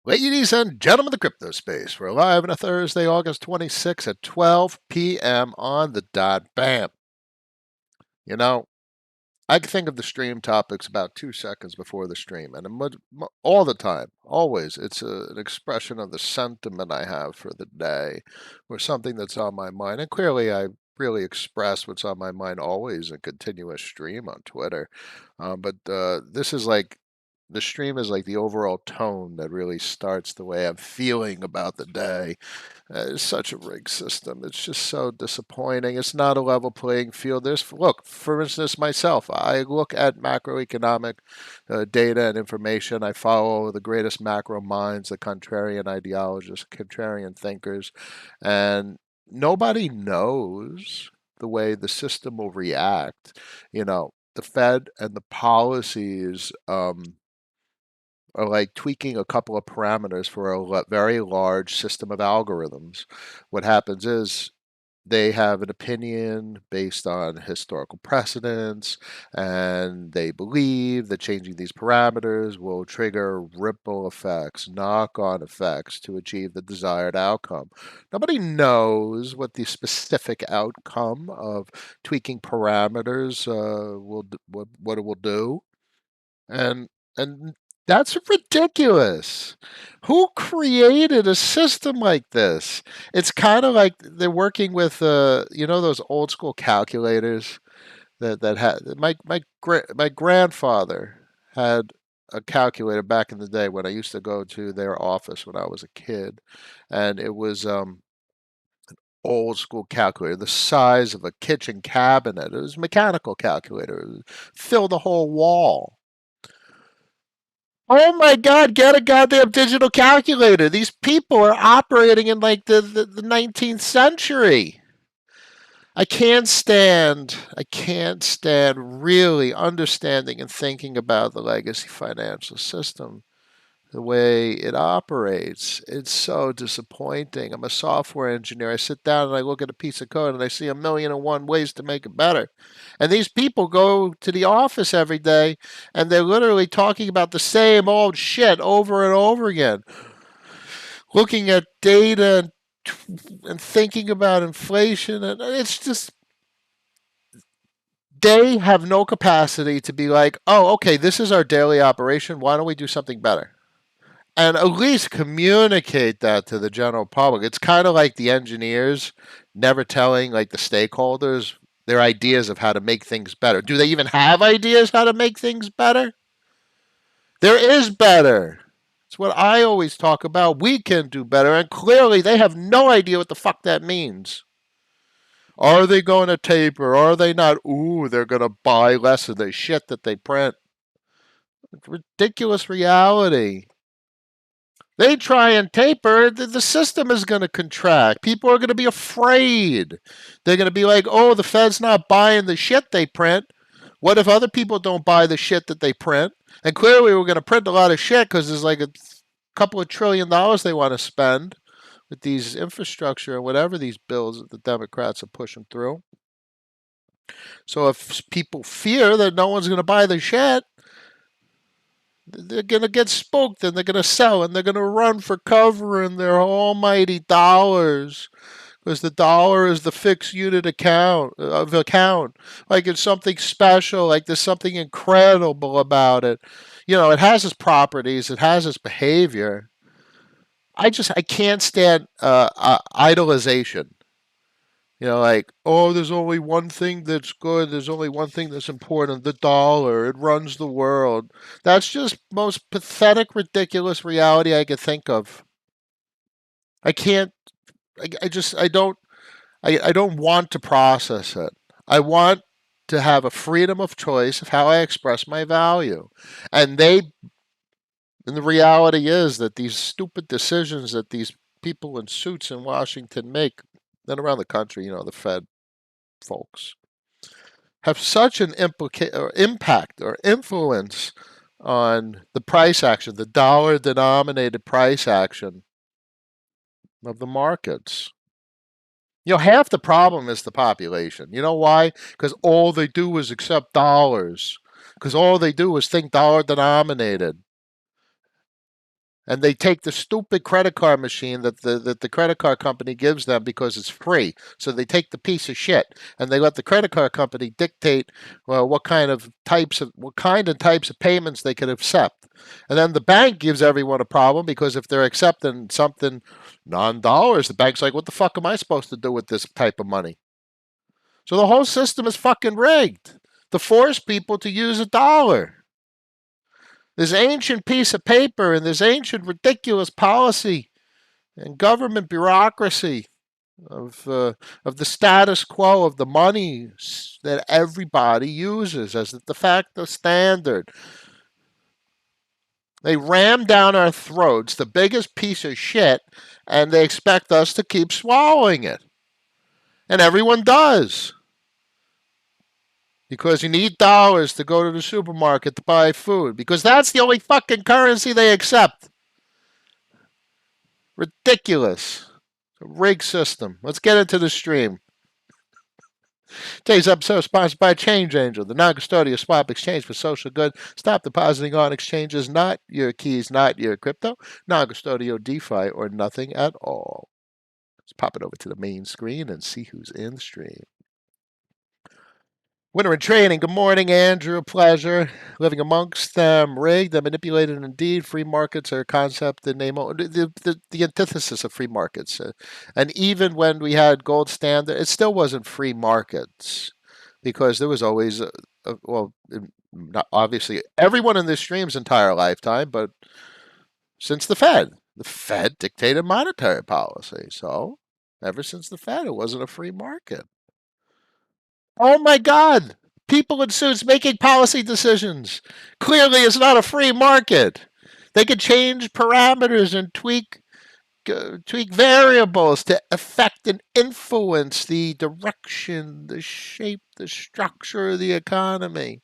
Ladies and gentlemen of the crypto space, we're live on a Thursday, August 26th at 12 p.m. on the dot. Bam. You know, I think of the stream topics about 2 seconds before the stream, and all the time, always, it's an expression of the sentiment I have for the day or something that's on my mind. And clearly, I really express what's on my mind always in continuous stream on Twitter. But this is like the stream is like the overall tone that really starts the way I'm feeling about the day. It's such a rigged system. It's just so disappointing. It's not a level playing field. Look, for instance, myself, I look at macroeconomic data and information. I follow the greatest macro minds, the contrarian ideologists, contrarian thinkers, and nobody knows the way the system will react. The Fed and the policies are like tweaking a couple of parameters for a very large system of algorithms. What happens is they have an opinion based on historical precedents, and they believe that changing these parameters will trigger ripple effects, knock on effects to achieve the desired outcome. Nobody knows what the specific outcome of tweaking parameters what it will do. And that's ridiculous. Who created a system like this? It's kind of like they're working with those old school calculators that had my grandfather had a calculator back in the day when I used to go to their office when I was a kid, and it was old school calculator, the size of a kitchen cabinet. It was a mechanical calculator. It filled the whole wall. Oh my God, get a goddamn digital calculator. These people are operating in like the 19th century. I can't stand really understanding and thinking about the legacy financial system, the way it operates. It's so disappointing. I'm a software engineer. I sit down and I look at a piece of code and I see a million and one ways to make it better. And these people go to the office every day and they're literally talking about the same old shit over and over again, looking at data and thinking about inflation. And it's just, they have no capacity to be like, oh, okay, this is our daily operation. Why don't we do something better? And at least communicate that to the general public. It's kind of like the engineers never telling like the stakeholders their ideas of how to make things better. Do they even have ideas how to make things better? There is better. It's what I always talk about. We can do better, and clearly they have no idea what the fuck that means. Are they going to taper? Are they not? Ooh, they're going to buy less of the shit that they print. It's ridiculous reality. They try and taper, the system is going to contract. People are going to be afraid. They're going to be like, oh, the Fed's not buying the shit they print. What if other people don't buy the shit that they print? And clearly, we're going to print a lot of shit because there's like a couple of $1 trillion they want to spend with these infrastructure and whatever these bills that the Democrats are pushing through. So if people fear that no one's going to buy the shit, they're going to get spooked and they're going to sell and they're going to run for cover in their almighty dollars, because the dollar is the fixed unit account. Like it's something special, like there's something incredible about it. It has its properties, it has its behavior. I can't stand idolization. Like, oh, there's only one thing that's good. There's only one thing that's important. The dollar. It runs the world. That's just most pathetic, ridiculous reality I could think of. I can't. I don't want to process it. I want to have a freedom of choice of how I express my value. And the reality is that these stupid decisions that these people in suits in Washington make, and around the country, the Fed folks, have such an impact or influence on the price action, the dollar denominated price action of the markets. Half the problem is the population. You know why? Because all they do is accept dollars. Because all they do is think dollar denominated. and they take the stupid credit card machine that the credit card company gives them because it's free. So they take the piece of shit and they let the credit card company dictate, well, what kind and types of payments they can accept. And then the bank gives everyone a problem because if they're accepting something non-dollars, the bank's like, what the fuck am I supposed to do with this type of money? So the whole system is fucking rigged to force people to use a dollar. This ancient piece of paper and this ancient ridiculous policy and government bureaucracy of the status quo of the money that everybody uses as the de facto standard. They ram down our throats the biggest piece of shit, and they expect us to keep swallowing it. And everyone does. Because you need dollars to go to the supermarket to buy food. Because that's the only fucking currency they accept. Ridiculous. It's a rigged system. Let's get into the stream. Today's episode is sponsored by Change Angel, the non-custodial swap exchange for social good. Stop depositing on exchanges, not your keys, not your crypto, non-custodial DeFi, or nothing at all. Let's pop it over to the main screen and see who's in the stream. Winter in trading. Good morning, Andrew. Pleasure. Living amongst them, rigged and manipulated indeed. Free markets are a concept in name, the antithesis of free markets. And even when we had gold standard, it still wasn't free markets because there was always, well, not obviously everyone in this stream's entire lifetime, but since the Fed dictated monetary policy. So ever since the Fed, it wasn't a free market. Oh my God! People in suits making policy decisions. Clearly, it's not a free market. They could change parameters and tweak variables to affect and influence the direction, the shape, the structure of the economy.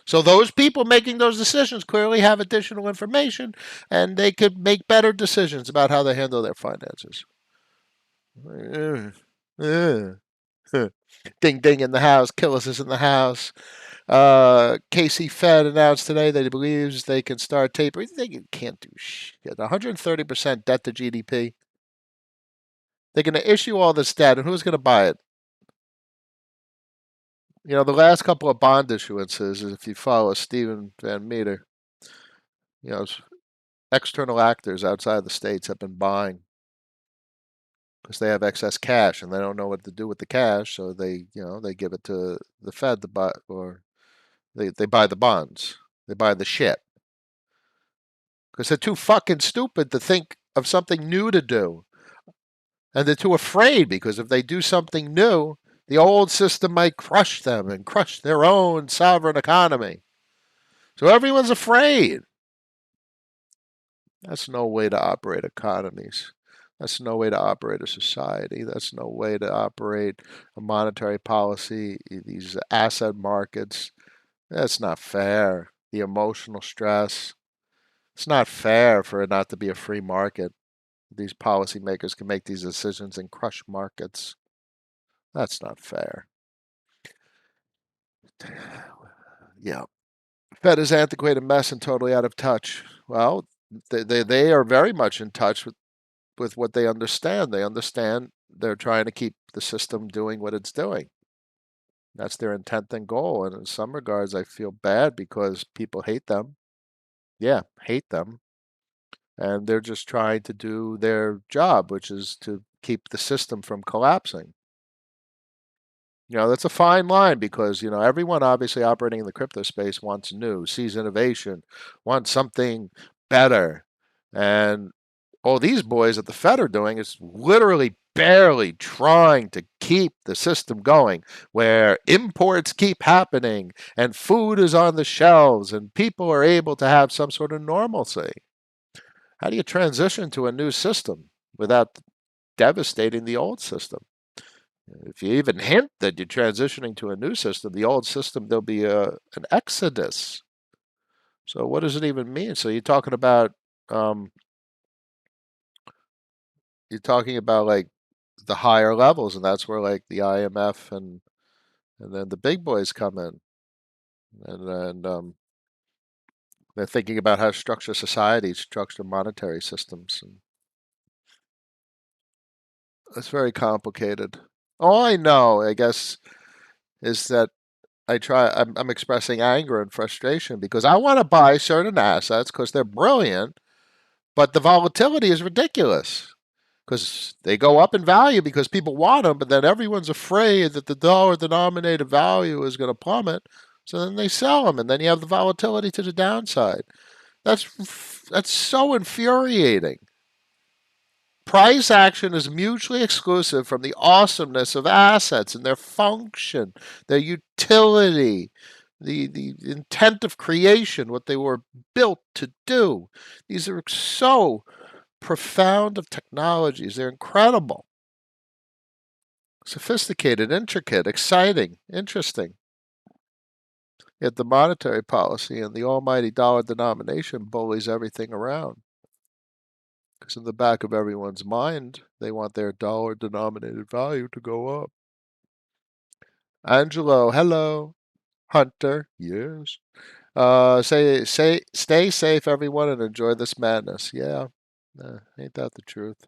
So those people making those decisions clearly have additional information, and they could make better decisions about how they handle their finances. Ding ding in the house. Killis is in the house. KC Fed announced today that he believes they can start tapering. They can't do shit. 130% debt to GDP. They're going to issue all this debt, and who's going to buy it? You know, the last couple of bond issuances, if you follow Stephen Van Meter, you know, external actors outside the states have been buying because they have excess cash and they don't know what to do with the cash, so they give it to the Fed to buy, or they buy the bonds, they buy the shit because they're too fucking stupid to think of something new to do, and they're too afraid because if they do something new, the old system might crush them and crush their own sovereign economy. So everyone's afraid. That's no way to operate economies. That's no way to operate a society. That's no way to operate a monetary policy, these asset markets. That's not fair. The emotional stress. It's not fair for it not to be a free market. These policymakers can make these decisions and crush markets. That's not fair. Yeah. Fed is antiquated mess and totally out of touch. Well, they are very much in touch with what they understand. They understand they're trying to keep the system doing what it's doing. That's their intent and goal. And in some regards, I feel bad because people hate them. Yeah, hate them. And they're just trying to do their job, which is to keep the system from collapsing. You know, that's a fine line because, you know, everyone obviously operating in the crypto space wants new, sees innovation, wants something better. And all these boys at the Fed are doing is literally barely trying to keep the system going, where imports keep happening and food is on the shelves and people are able to have some sort of normalcy. How do you transition to a new system without devastating the old system? If you even hint that you're transitioning to a new system, the old system, there'll be an exodus. So what does it even mean? So um, you're talking about like the higher levels, and that's where like the IMF and then the big boys come in, and They're thinking about how to structure societies, structure monetary systems. And it's very complicated. All I know, I guess, is that I'm expressing anger and frustration because I want to buy certain assets because they're brilliant, but the volatility is ridiculous because they go up in value because people want them, but then everyone's afraid that the dollar denominated value is going to plummet. So then they sell them, and then you have the volatility to the downside. That's so infuriating. Price action is mutually exclusive from the awesomeness of assets and their function, their utility, the intent of creation, what they were built to do. These are so profound of technologies. They're incredible, sophisticated, intricate, exciting, interesting. Yet the monetary policy and the almighty dollar denomination bullies everything around. Because in the back of everyone's mind, they want their dollar denominated value to go up. Angelo, hello. Hunter, yes. Stay safe, everyone, and enjoy this madness. Yeah, ain't that the truth?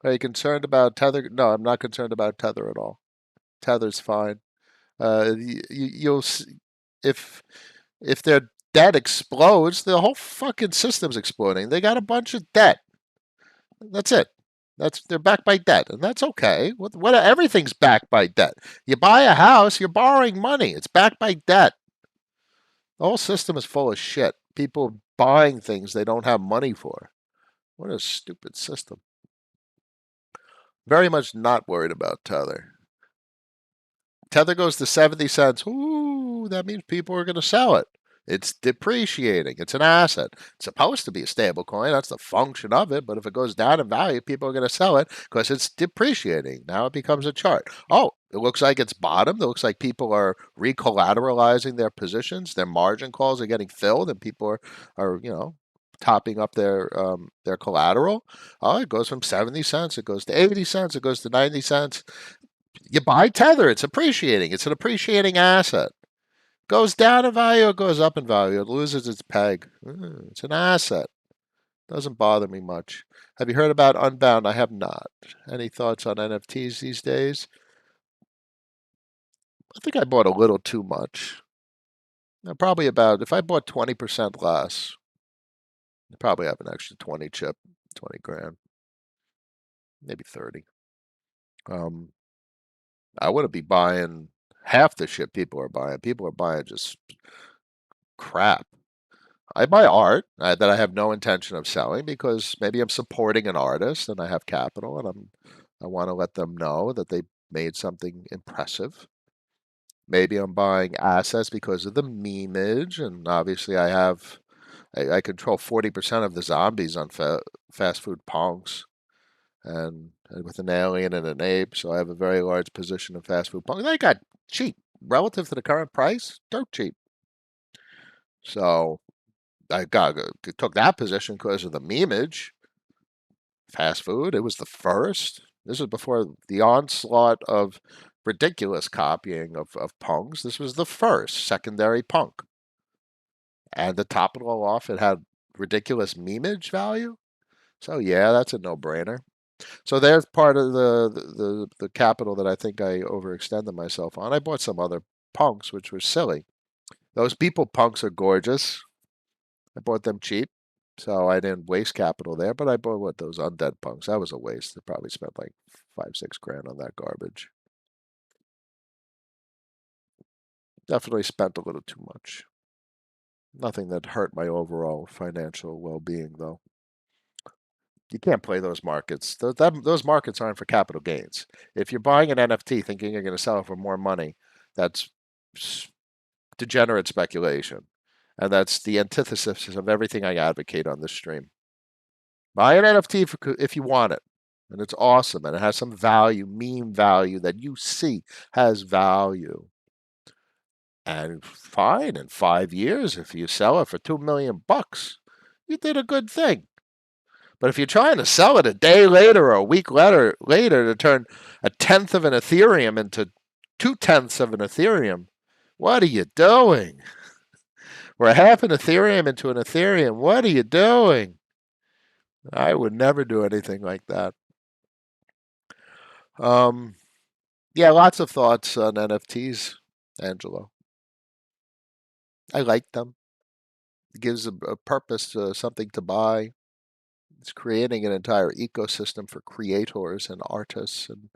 Are you concerned about Tether? No, I'm not concerned about Tether at all. Tether's fine. You'll if their debt explodes, the whole fucking system's exploding. They got a bunch of debt. That's it. They're backed by debt, and that's okay. What everything's backed by debt. You buy a house, you're borrowing money. It's backed by debt. The whole system is full of shit. People buying things they don't have money for. What a stupid system. Very much not worried about Tether. Tether goes to 70 cents. Ooh, that means people are going to sell it. It's depreciating. It's an asset. It's supposed to be a stable coin. That's the function of it. But if it goes down in value, people are going to sell it because it's depreciating. Now it becomes a chart. Oh, it looks like it's bottomed. It looks like people are recollateralizing their positions. Their margin calls are getting filled, and people are topping up their collateral. Oh, it goes from 70 cents. It goes to 80 cents. It goes to 90 cents. You buy Tether. It's appreciating. It's an appreciating asset. Goes down in value, it goes up in value. It loses its peg. It's an asset. Doesn't bother me much. Have you heard about Unbound? I have not. Any thoughts on NFTs these days? I think I bought a little too much. Probably about, if I bought 20% less, I probably have an extra 20 chip, 20 grand, maybe 30. I wouldn't be buying half the shit people are buying. People are buying just crap. I buy art that I have no intention of selling because maybe I'm supporting an artist and I have capital and I want to let them know that they made something impressive. Maybe I'm buying assets because of the memeage, and obviously I control 40% of the zombies on fast food punks, and with an alien and an ape, so I have a very large position of fast food punks. They got cheap relative to the current price, dirt cheap. So I took that position because of the memeage. Fast food, it was the first. This was before the onslaught of ridiculous copying of punks. This was the first secondary punk. And to top it all off, it had ridiculous memeage value. So yeah, that's a no-brainer. So there's part of the capital that I think I overextended myself on. I bought some other punks, which were silly. Those people punks are gorgeous. I bought them cheap, so I didn't waste capital there. But I bought those undead punks. That was a waste. I probably spent like 5-6 grand on that garbage. Definitely spent a little too much. Nothing that hurt my overall financial well-being, though. You can't play those markets. Those markets aren't for capital gains. If you're buying an NFT thinking you're going to sell it for more money, that's degenerate speculation. And that's the antithesis of everything I advocate on this stream. Buy an NFT if you want it. And it's awesome. And it has some value, meme value that you see has value. And fine, in 5 years, if you sell it for $2 million, you did a good thing. But if you're trying to sell it a day later or a week later to turn a tenth of an Ethereum into 2/10 of an Ethereum, what are you doing? We're half an Ethereum into an Ethereum. What are you doing? I would never do anything like that. Um, yeah, lots of thoughts on NFTs, Angelo. I like them. It gives a purpose to something to buy. It's creating an entire ecosystem for creators and artists, and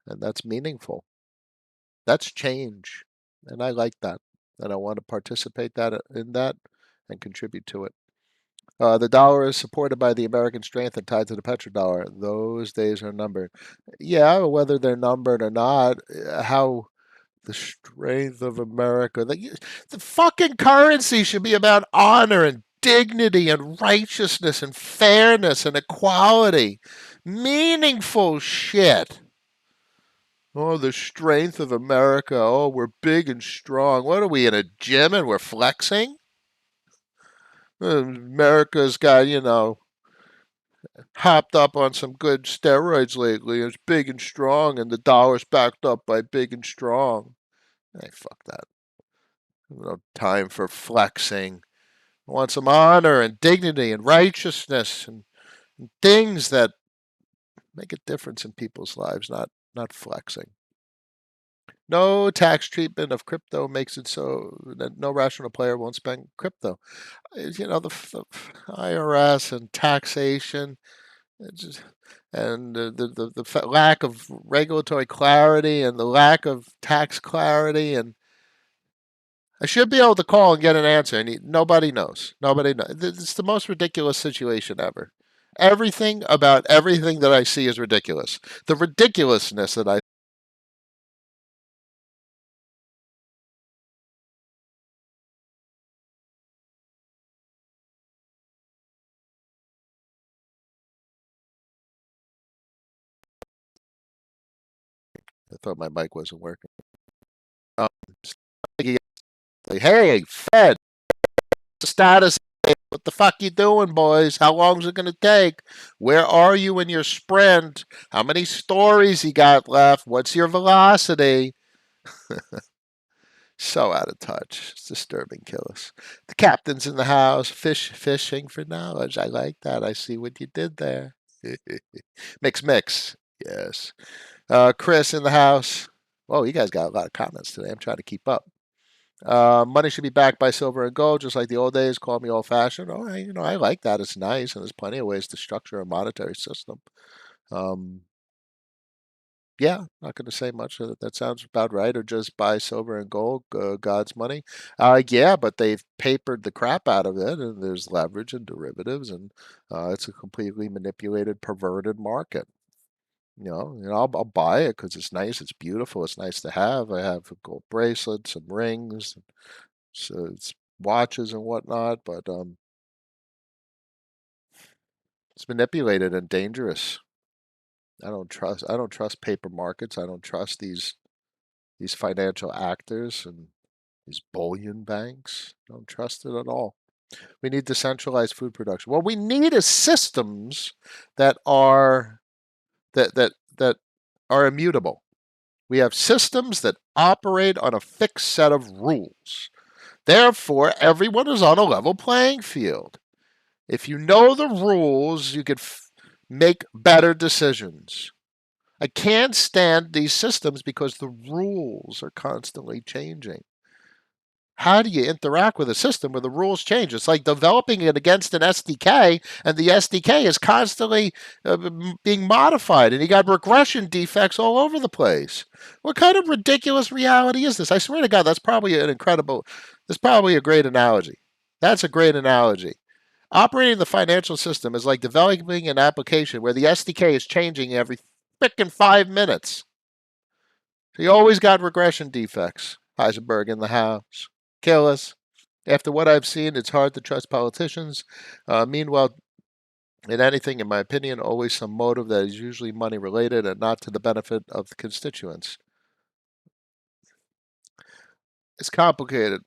that's meaningful. That's change, and I like that, and I want to participate in that and contribute to it. The dollar is supported by the American strength and tied to the petrodollar. Those days are numbered. Yeah, whether they're numbered or not, how the strength of America. The fucking currency should be about honor and dignity and righteousness and fairness and equality. Meaningful shit. Oh, the strength of America. Oh, we're big and strong. What are we in a gym and we're flexing? America's got, hopped up on some good steroids lately. It's big and strong, and the dollar's backed up by big and strong. Hey, fuck that. No time for flexing. I want some honor and dignity and righteousness and things that make a difference in people's lives, not flexing. No tax treatment of crypto makes it so that no rational player won't spend crypto. The IRS and taxation, just, and the lack of regulatory clarity and the lack of tax clarity, and I should be able to call and get an answer, and nobody knows. Nobody knows. It's the most ridiculous situation ever. Everything about everything that I see is ridiculous. The ridiculousness that I thought my mic wasn't working. Um, like, hey, Fed, status. What the fuck you doing, boys? How long's it gonna take? Where are you in your sprint? How many stories you got left? What's your velocity? So out of touch. It's disturbing, Killis. The captain's in the house, fishing for knowledge. I like that. I see what you did there. Mix. Yes. Chris in the house. Oh, you guys got a lot of comments today. I'm trying to keep up. Money should be backed by silver and gold, just like the old days. Call me old-fashioned. Oh, I like that. It's nice, and there's plenty of ways to structure a monetary system. Um, yeah, not going to say much. That sounds about right. Or just buy silver and gold, God's money. Yeah, but they've papered the crap out of it, and there's leverage and derivatives, and it's a completely manipulated, perverted market. I'll buy it because it's nice, it's beautiful, it's nice to have. I have gold bracelets and rings, so it's watches and whatnot, but it's manipulated and dangerous. I don't trust paper markets. I don't trust these financial actors and these bullion banks. I don't trust it at all. We need decentralized food production. What we need is systems that are that are immutable. We have systems that operate on a fixed set of rules. Therefore, everyone is on a level playing field. If you know the rules, you could make better decisions. I can't stand these systems because the rules are constantly changing. How do you interact with a system where the rules change? It's like developing it against an SDK, and the SDK is constantly being modified, and you got regression defects all over the place. What kind of ridiculous reality is this? I swear to God, that's probably a great analogy. That's a great analogy. Operating the financial system is like developing an application where the SDK is changing every frickin' 5 minutes. So you always got regression defects. Heisenberg in the house. Kill us. After what I've seen, it's hard to trust politicians. Meanwhile, in anything, in my opinion, always some motive that is usually money related and not to the benefit of the constituents. It's complicated.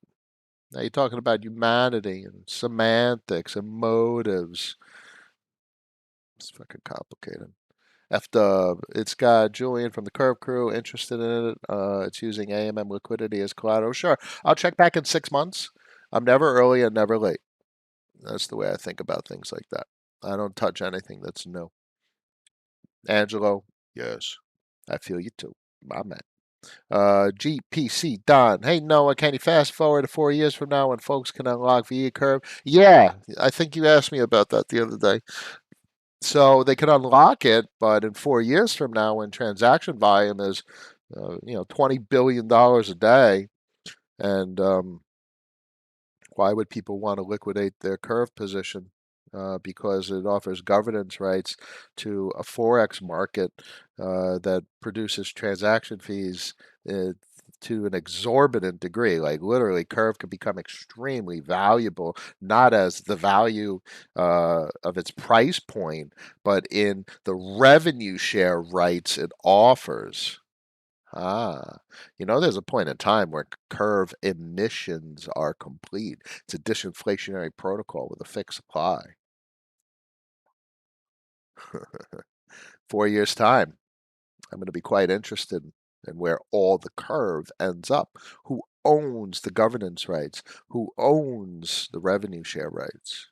Now you're talking about humanity and semantics and motives. It's fucking complicated. F Dub. It's got Julian from the Curve Crew interested in it. It's using AMM liquidity as collateral. Sure, I'll check back in 6 months. I'm never early and never late. That's the way I think about things like that. I don't touch anything that's new. Angelo, yes, I feel you too, my man. GPC Don. Hey Noah, can you fast forward to 4 years from now when folks can unlock VE curve? Yeah, I think you asked me about that the other day. So they can unlock it, but in 4 years from now, when transaction volume is, $20 billion a day, and why would people want to liquidate their curve position? Because it offers governance rights to a forex market that produces transaction fees uh, to an exorbitant degree. Like literally, curve could become extremely valuable, not as the value of its price point, but in the revenue share rights it offers. Ah, there's a point in time where curve emissions are complete. It's a disinflationary protocol with a fixed supply. 4 years' time, I'm going to be quite interested in where all the curve ends up. Who owns the governance rights? Who owns the revenue share rights?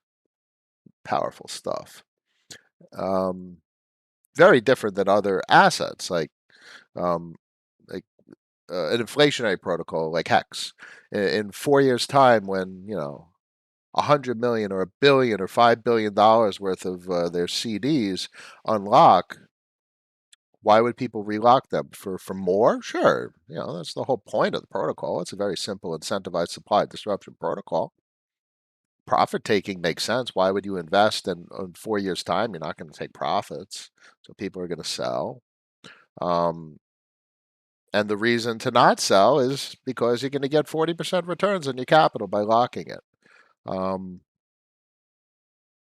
Powerful stuff. Um, Very different than other assets um, like an inflationary protocol like Hex. In 4 years' time, when 100 million or a billion or $5 billion worth of their CDs unlock, why would people relock them for more? Sure, that's the whole point of the protocol. It's a very simple incentivized supply disruption protocol. Profit taking makes sense. Why would you invest in 4 years' time? You're not going to take profits, so people are going to sell. Um, and the reason to not sell is because you're going to get 40% returns on your capital by locking it. Um,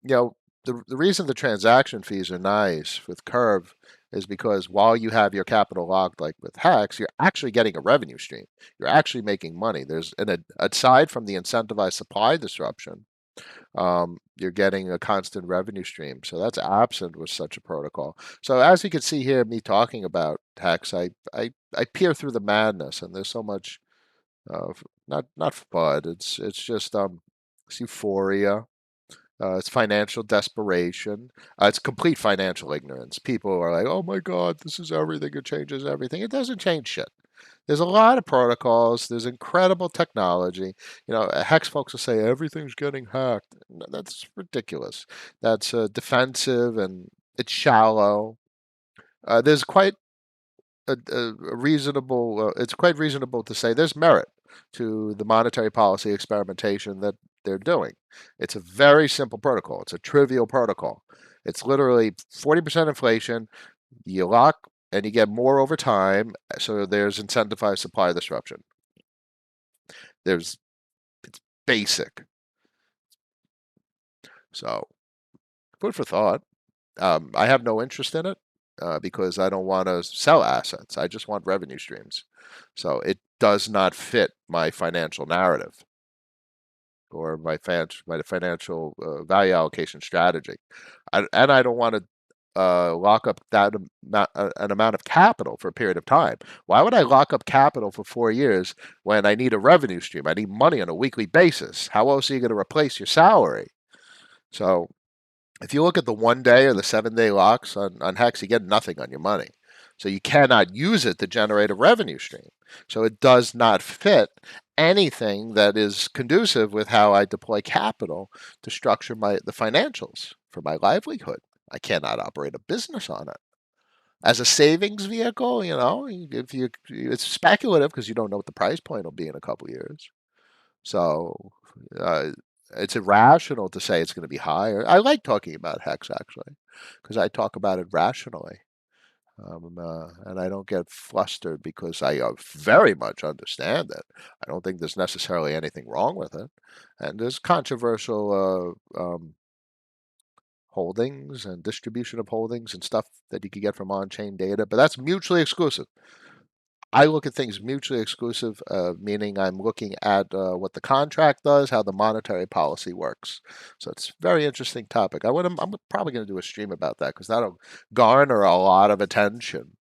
you know, the reason the transaction fees are nice with Curve is because while you have your capital locked, like with Hex, you're actually getting a revenue stream. You're actually making money. Aside from the incentivized supply disruption, you're getting a constant revenue stream. So that's absent with such a protocol. So as you can see here, me talking about Hex, I peer through the madness, and there's so much, not FUD. It's just it's euphoria. It's financial desperation. It's complete financial ignorance. People are like, "Oh my God, this is everything. It changes everything." It doesn't change shit. There's a lot of protocols. There's incredible technology. Hex folks will say everything's getting hacked. No, that's ridiculous. That's defensive and it's shallow. There's quite a reasonable. It's quite reasonable to say there's merit to the monetary policy experimentation that they're doing. It's a very simple protocol. It's a trivial protocol. It's literally 40% inflation. You lock and you get more over time. So there's incentivized supply disruption. It's basic. So food for thought. I have no interest in it because I don't want to sell assets. I just want revenue streams. So it does not fit my financial narrative or my financial value allocation strategy. And I don't want to lock up an amount of capital for a period of time. Why would I lock up capital for 4 years when I need a revenue stream? I need money on a weekly basis. How else are you going to replace your salary? So if you look at the 1 day or the 7 day locks on Hex, you get nothing on your money. So you cannot use it to generate a revenue stream. So it does not fit anything that is conducive with how I deploy capital to structure the financials for my livelihood. I cannot operate a business on it. As a savings vehicle, if it's speculative because you don't know what the price point will be in a couple of years. So uh, it's irrational to say it's going to be higher. I like talking about Hex actually because I talk about it rationally. And I don't get flustered because I very much understand it. I don't think there's necessarily anything wrong with it. And there's controversial holdings and distribution of holdings and stuff that you can get from on-chain data, but that's mutually exclusive. I look at things mutually exclusive, meaning I'm looking at what the contract does, how the monetary policy works. So it's a very interesting topic. I'm probably going to do a stream about that because that'll garner a lot of attention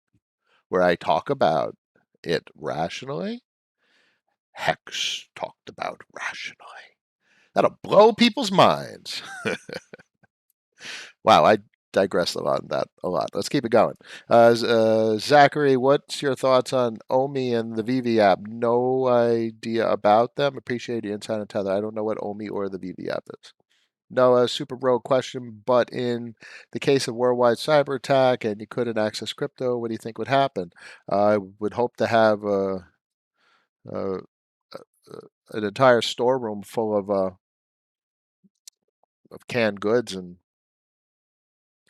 where I talk about it rationally. Hex talked about rationally. That'll blow people's minds. Wow, I digressed a lot on that. A lot. Let's keep it going. Zachary, what's your thoughts on Omi and the Vivi app? No idea about them. Appreciate the insight on Tether. I don't know what Omi or the Vivi app is. No, a super broad question, but in the case of worldwide cyber attack and you couldn't access crypto, what do you think would happen? I would hope to have a, an entire storeroom full of canned goods and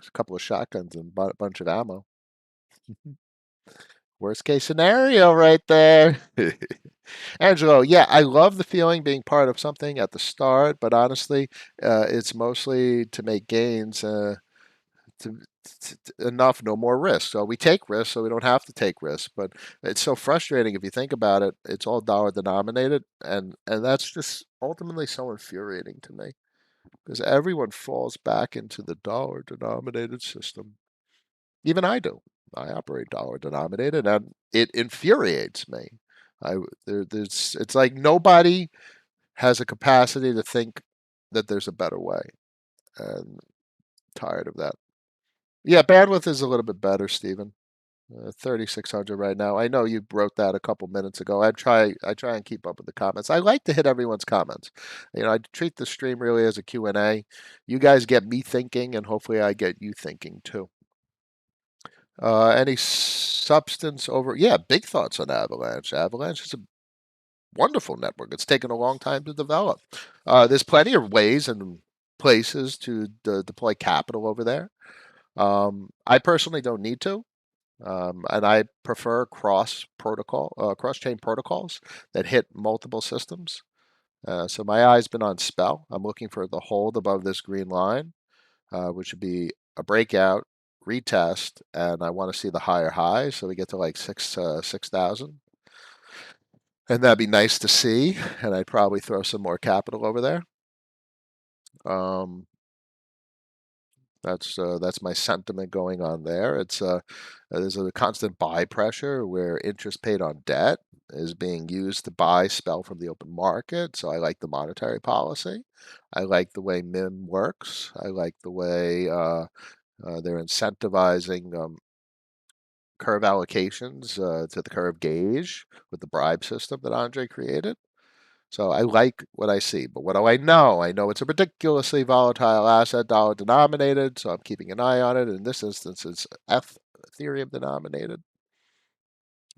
a couple of shotguns and a bunch of ammo. Worst case scenario right there. Angelo, yeah, I love the feeling being part of something at the start, but honestly, it's mostly to make gains, to, enough, no more risk. So we take risks, so we don't have to take risks. But it's so frustrating if you think about it. It's all dollar denominated, and that's just ultimately so infuriating to me because everyone falls back into the dollar denominated system. Even I do. I operate dollar denominated, and it infuriates me. It's like nobody has a capacity to think that there's a better way, and I'm tired of that. Yeah, bandwidth is a little bit better, Stephen. 3600 right now. I know you wrote that a couple minutes ago. I try and keep up with the comments. I like to hit everyone's comments. I treat the stream really as a Q&A. You guys get me thinking, and hopefully I get you thinking too. Any substance over? Yeah, big thoughts on Avalanche. Avalanche is a wonderful network. It's taken a long time to develop. There's plenty of ways and places to deploy capital over there. I personally don't need to, and I prefer cross-chain protocols that hit multiple systems. So my eye's been on Spell. I'm looking for the hold above this green line, which would be a breakout, retest, and I want to see the higher high, so we get to like 6,000, and that'd be nice to see. And I'd probably throw some more capital over there. Um, that's my sentiment going on there. There's a constant buy pressure where interest paid on debt is being used to buy Spell from the open market. So I like the monetary policy. I like the way MIM works. I like the way they're incentivizing curve allocations to the curve gauge with the bribe system that Andre created. So I like what I see. But what do I know? I know it's a ridiculously volatile asset, dollar denominated, so I'm keeping an eye on it. In this instance, it's Ethereum denominated.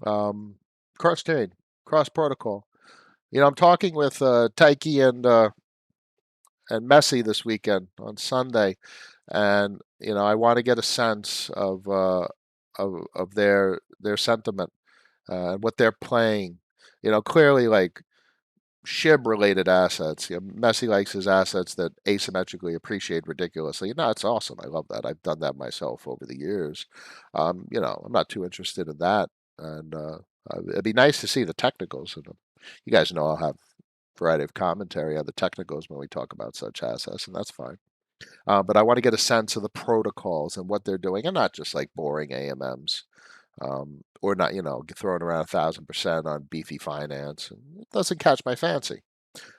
Cross chain, cross protocol. I'm talking with Taiki and Messi this weekend on Sunday, and I want to get a sense of their sentiment and what they're playing. Clearly, like SHIB related assets. Messi likes his assets that asymmetrically appreciate ridiculously. It's awesome. I love that. I've done that myself over the years. I'm not too interested in that, and it'd be nice to see the technicals. And you guys know I'll have a variety of commentary on the technicals when we talk about such assets, and that's fine. But I want to get a sense of the protocols and what they're doing, and not just like boring AMMs, or not, throwing around 1,000% on beefy finance. It doesn't catch my fancy.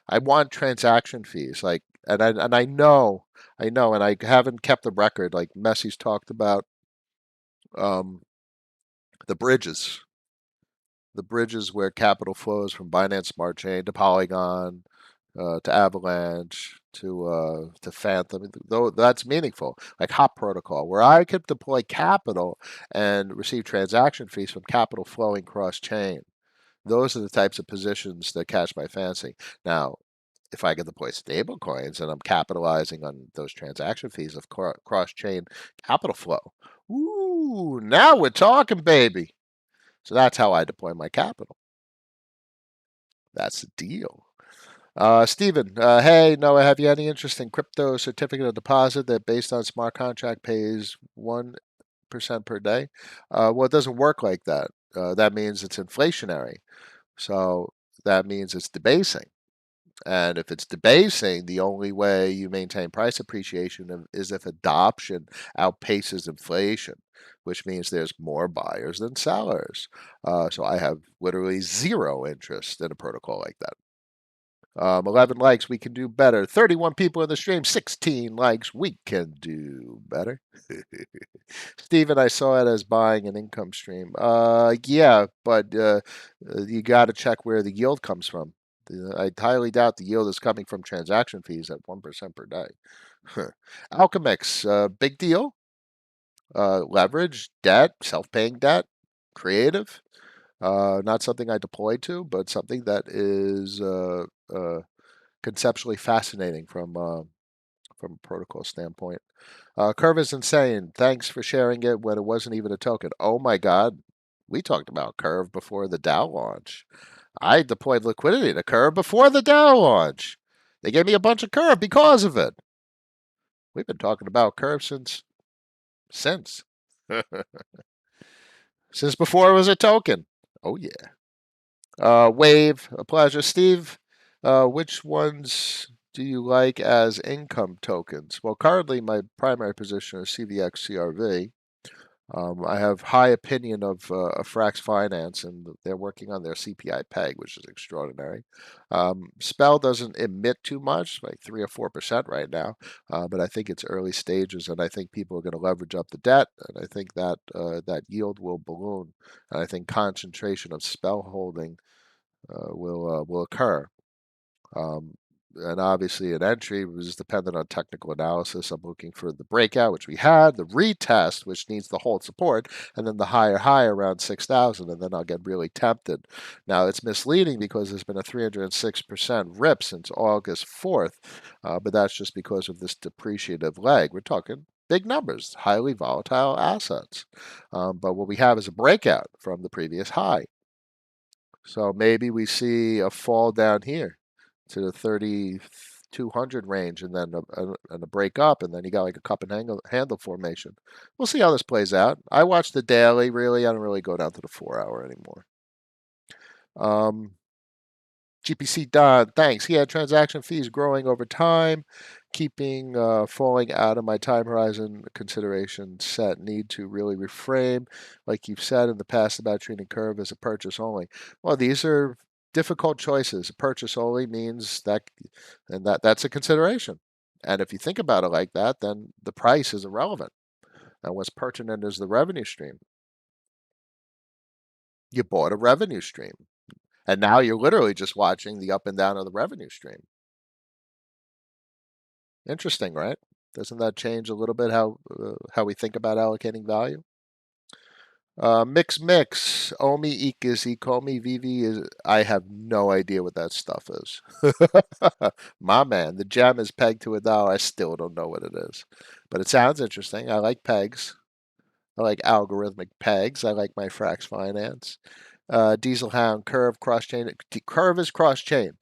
I want transaction fees, like, and I know, and I haven't kept the record. Like Messi's talked about um, the bridges, the bridges where capital flows from Binance Smart Chain to Polygon, to Avalanche, to Phantom. Though that's meaningful, like Hop Protocol, where I could deploy capital and receive transaction fees from capital flowing cross chain. Those are the types of positions that catch my fancy. Now, if I get deploy stable coins and I'm capitalizing on those transaction fees of cross chain capital flow, ooh, now we're talking, baby. So that's how I deploy my capital. That's the deal. Stephen, hey, Noah, have you any interest in crypto certificate of deposit that based on smart contract pays 1% per day? Well, it doesn't work like that. That means it's inflationary. So that means it's debasing. And if it's debasing, the only way you maintain price appreciation is if adoption outpaces inflation, which means there's more buyers than sellers. So I have literally zero interest in a protocol like that. 11 likes, we can do better. 31 people in the stream, 16 likes, we can do better. Steven, I saw it as buying an income stream. Yeah, but you got to check where the yield comes from. I highly doubt the yield is coming from transaction fees at 1% per day. Alchemix, big deal. Leverage, debt, self-paying debt, creative. Not something I deploy to, but something that is conceptually fascinating from a protocol standpoint. Curve is insane. Thanks for sharing it when it wasn't even a token. Oh my God, we talked about Curve before the DAO launch. I deployed liquidity to Curve before the DAO launch. They gave me a bunch of Curve because of it. We've been talking about Curve since since before it was a token. Oh yeah. Wave, a pleasure. Steve, which ones do you like as income tokens? Well, currently my primary position is CVX CRV. I have high opinion of Frax Finance, and they're working on their CPI peg, which is extraordinary. Spell doesn't emit too much, like 3 or 4% right now, but I think it's early stages, and I think people are going to leverage up the debt, and I think that that yield will balloon, and I think concentration of Spell holding will occur. Um, and obviously, an entry was dependent on technical analysis. I'm looking for the breakout, which we had, the retest, which needs the hold support, and then the higher high around 6,000, and then I'll get really tempted. Now, it's misleading because there's been a 306% rip since August 4th, but that's just because of this depreciative leg. We're talking big numbers, highly volatile assets. But what we have is a breakout from the previous high. So maybe we see a fall down here to the 3,200 range and then a break up, and then you got like a cup and handle formation. We'll see how this plays out. I watch the daily, really. I don't really go down to the 4 hour anymore. GPC Don, thanks. Yeah, transaction fees growing over time, keeping falling out of my time horizon consideration set. Need to really reframe, like you've said in the past about treating Curve as a purchase only. Well, these are difficult choices. A purchase only means that, and that's a consideration. And if you think about it like that, then the price is irrelevant. And what's pertinent is the revenue stream. You bought a revenue stream. And now you're literally just watching the up and down of the revenue stream. Interesting, right? Doesn't that change a little bit how we think about allocating value? Mix, Omi, Ikis, Ikomi, Vivi is. I have no idea what that stuff is. My man, the gem is pegged to $1. I still don't know what it is, but it sounds interesting. I like pegs. I like algorithmic pegs. I like my Frax Finance. Diesel Hound, Curve, cross chain. Curve is cross chain.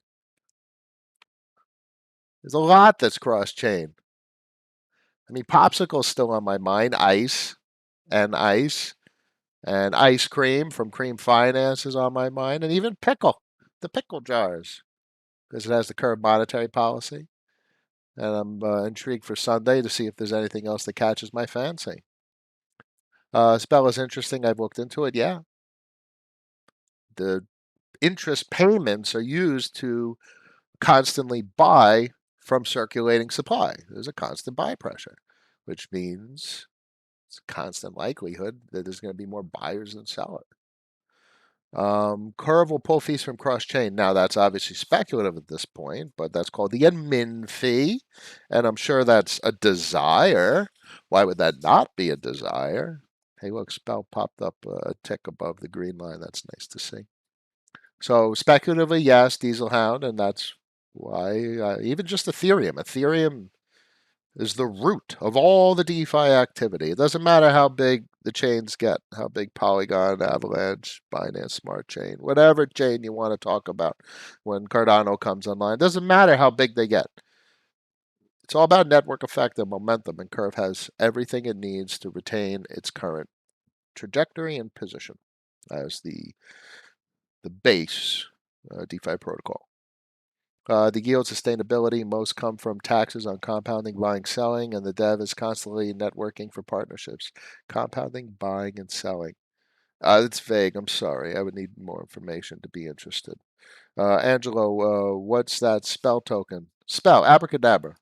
There's a lot that's cross chain. I mean, popsicle's still on my mind. Ice, and ice cream from Cream Finance is on my mind, and even pickle, the pickle jars, because it has the current monetary policy. And I'm intrigued for Sunday to see if there's anything else that catches my fancy. Spell is interesting. I've looked into it. Yeah, the interest payments are used to constantly buy from circulating supply. There's a constant buy pressure, which means it's a constant likelihood that there's going to be more buyers than sellers. Curve will pull fees from cross chain. Now, that's obviously speculative at this point, but that's called the admin fee. And I'm sure that's a desire. Why would that not be a desire? Hey, look, Spell popped up a tick above the green line. That's nice to see. So, speculatively, yes, Diesel Hound, and that's why even just Ethereum. Ethereum is the root of all the DeFi activity. It doesn't matter how big the chains get, how big Polygon, Avalanche, Binance Smart Chain, whatever chain you want to talk about when Cardano comes online. It doesn't matter how big they get. It's all about network effect and momentum, and Curve has everything it needs to retain its current trajectory and position as the base DeFi protocol. The yield sustainability most come from taxes on compounding, buying, selling, and the dev is constantly networking for partnerships, compounding, buying, and selling. It's vague. I'm sorry. I would need more information to be interested. Angelo, what's that spell token? Spell, abracadabra.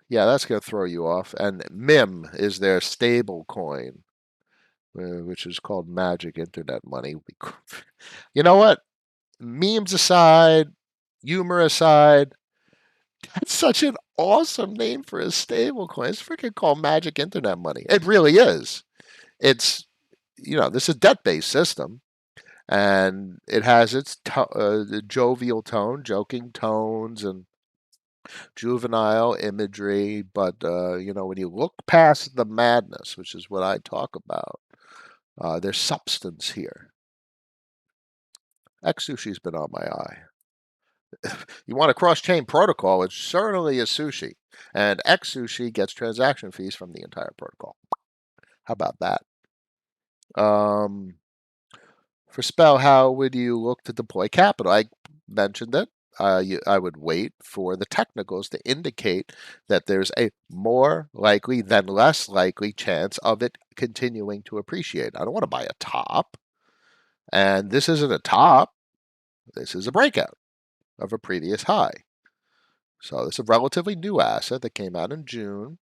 Yeah, that's going to throw you off. And MIM is their stable coin, which is called Magic Internet Money. You know what? Memes aside, humor aside, that's such an awesome name for a stable coin. It's freaking called Magic Internet Money. It really is. It's, this is a debt-based system, and it has its jovial tone, joking tones, and juvenile imagery. But when you look past the madness, which is what I talk about, there's substance here. X Sushi's been on my eye. You want a cross-chain protocol, it certainly is Sushi, and X Sushi gets transaction fees from the entire protocol. How about that? Um, for Spell, how would you look to deploy capital? I mentioned it. I would wait for the technicals to indicate that there's a more likely than less likely chance of it continuing to appreciate. I don't want to buy a top. And this isn't a top. This is a breakout of a previous high. So this is a relatively new asset that came out in June.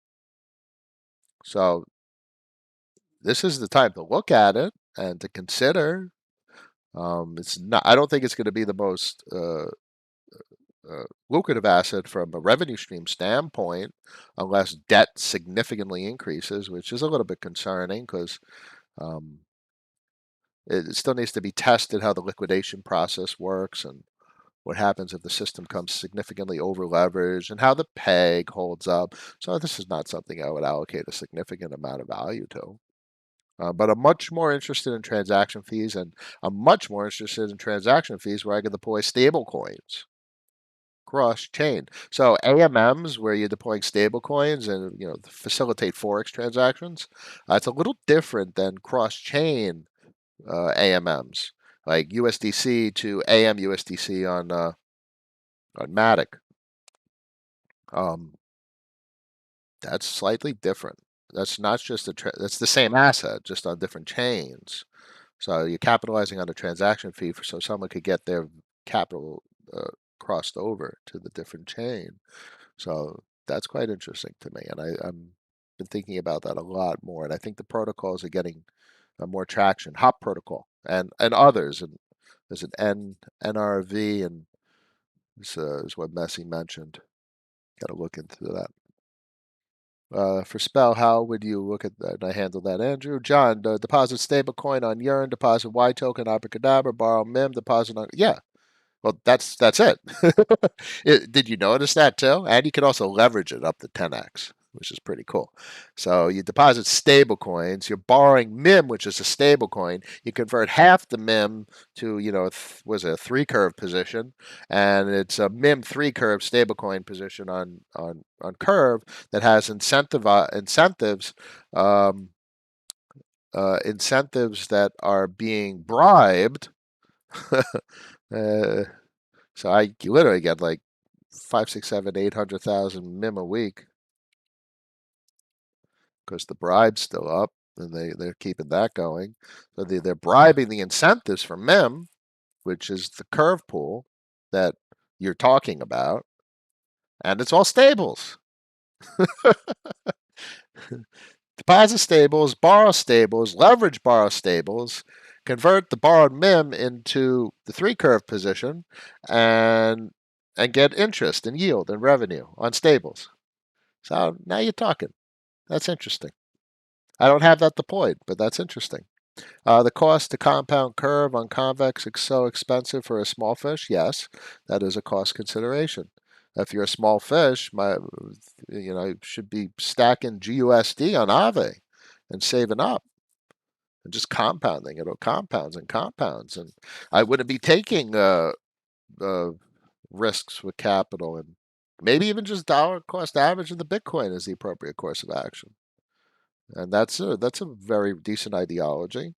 So this is the time to look at it and to consider. It's not. I don't think it's going to be the most lucrative asset from a revenue stream standpoint, unless debt significantly increases, which is a little bit concerning because um, it still needs to be tested how the liquidation process works and what happens if the system comes significantly over leveraged and how the peg holds up. So this is not something I would allocate a significant amount of value to. But I'm much more interested in transaction fees, and I'm much more interested in transaction fees where I can deploy stable coins cross chain. So AMMs, where you're deploying stable coins and facilitate forex transactions, it's a little different than cross chain AMMs, like USDC to AM USDC on Matic. Um, that's slightly different. That's not just that's the same asset, just on different chains. So you're capitalizing on a transaction fee so someone could get their capital uh, crossed over to the different chain. So that's quite interesting to me, and I'm been thinking about that a lot more. And I think the protocols are getting more traction. Hop protocol and others, and there's an NRV, and this is what Messi mentioned. Got to look into that. For Spell, how would you look at that? I handle that, Andrew. John, deposit stablecoin on Yearn, deposit Y token, Abracadabra, borrow MIM, deposit on. Yeah, well, that's it. Did you notice that too? And you can also leverage it up to 10x, which is pretty cool. So you deposit stable coins. You're borrowing MIM, which is a stable coin. You convert half the MIM to, was it a three curve position, and it's a MIM three curve stable coin position on Curve that has um, incentives that are being bribed. uh, so I literally get like 5, 6, 7, 800,000 mim a week because the bribe's still up and they're keeping that going. So they're bribing the incentives for mim, which is the curve pool that you're talking about, and it's all stables. Deposit stables, borrow stables, leverage borrow stables, convert the borrowed mim into the three curve position, and get interest and yield and revenue on stables. So now you're talking. That's interesting. I don't have that deployed, but that's interesting. The cost to compound curve on convex is so expensive for a small fish. Yes, that is a cost consideration. If you're a small fish, you should be stacking GUSD on Aave and saving up and just compounding it. Or compounds and compounds, and I wouldn't be taking uh, risks with capital, and maybe even just dollar cost average of the Bitcoin is the appropriate course of action. And that's a very decent ideology.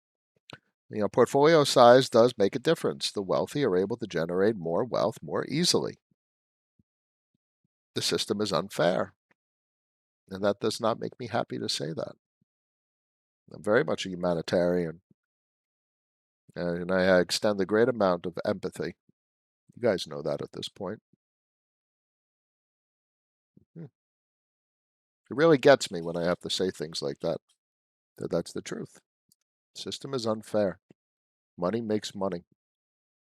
Portfolio size does make a difference. The wealthy are able to generate more wealth more easily. The system is unfair, and that does not make me happy to say that. I'm very much a humanitarian, and I extend a great amount of empathy. You guys know that at this point. Hmm. It really gets me when I have to say things like that. That's the truth. System is unfair. Money makes money.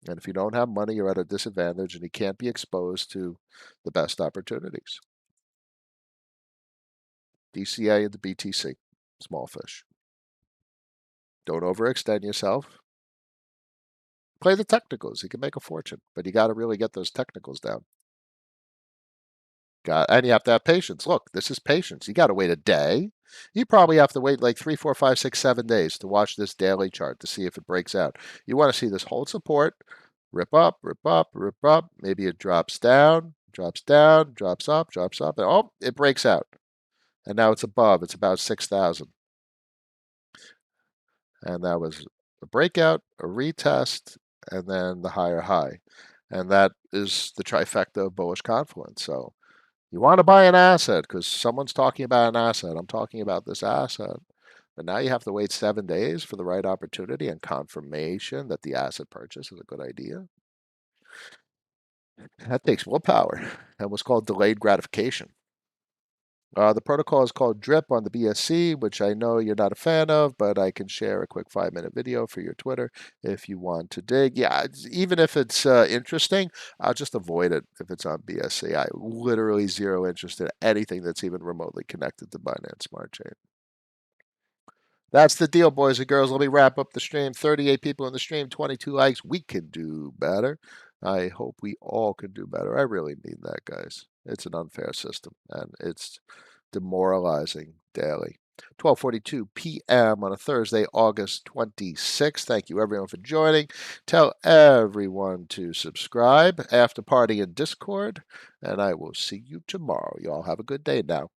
And if you don't have money, you're at a disadvantage and you can't be exposed to the best opportunities. DCA and the BTC, small fish. Don't overextend yourself. Play the technicals. You can make a fortune, but you got to really get those technicals down. And you have to have patience. Look, this is patience. You got to wait a day. You probably have to wait like 3, 4, 5, 6, 7 days to watch this daily chart to see if it breaks out. You want to see this hold support, rip up, rip up, rip up. Maybe it drops down, drops down, drops up, and oh, it breaks out. And now it's above. It's about 6,000. And that was a breakout, a retest, and then the higher high. And that is the trifecta of bullish confluence. So you want to buy an asset because someone's talking about an asset. I'm talking about this asset. But now you have to wait 7 days for the right opportunity and confirmation that the asset purchase is a good idea. That takes willpower and what's called delayed gratification. The protocol is called DRIP on the BSC, which I know you're not a fan of, but I can share a quick 5-minute video for your Twitter if you want to dig. Yeah, even if it's interesting, I'll just avoid it if it's on BSC. I literally zero interest in anything that's even remotely connected to Binance Smart Chain. That's the deal, boys and girls. Let me wrap up the stream. 38 people in the stream, 22 likes. We can do better. I hope we all can do better. I really mean that, guys. It's an unfair system, and it's demoralizing daily. 12:42 p.m. on a Thursday, August 26th. Thank you, everyone, for joining. Tell everyone to subscribe. After party in Discord, and I will see you tomorrow. Y'all have a good day now.